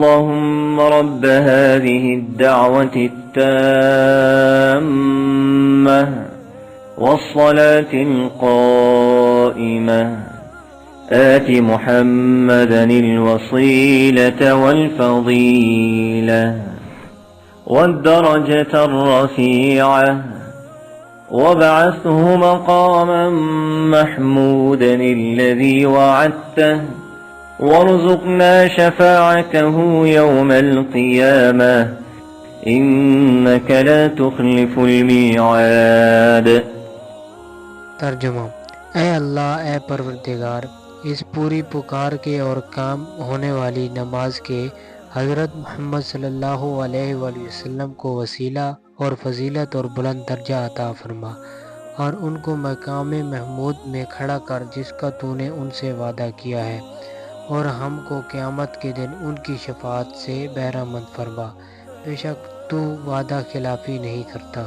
اللهم رب هذه الدعوة التامة والصلاة القائمة آت محمدا الوصيلة والفضيلة والدرجة الرفيعة وابعثه مقاما محمودا الذي وعدته وارزقنا شفاعته يوم القيامة إنك لا تخلف الميعاد। तर्जुमा। ए अल्लाह, ए परवरदिगार, इस पूरी पुकार के और काम होने वाली नमाज के हज़रत मोहम्मद सल्लल्लाहु अलैहि वसल्लम को वसीला और फजीलत और बुलंद दर्जा अता फरमा और उनको मकाम महमूद में खड़ा कर जिसका तूने उनसे वादा किया है, और हमको क़यामत के दिन उनकी शफाअत से बहरामंद फरमा। बेशक तू वादा खिलाफ़ी नहीं करता।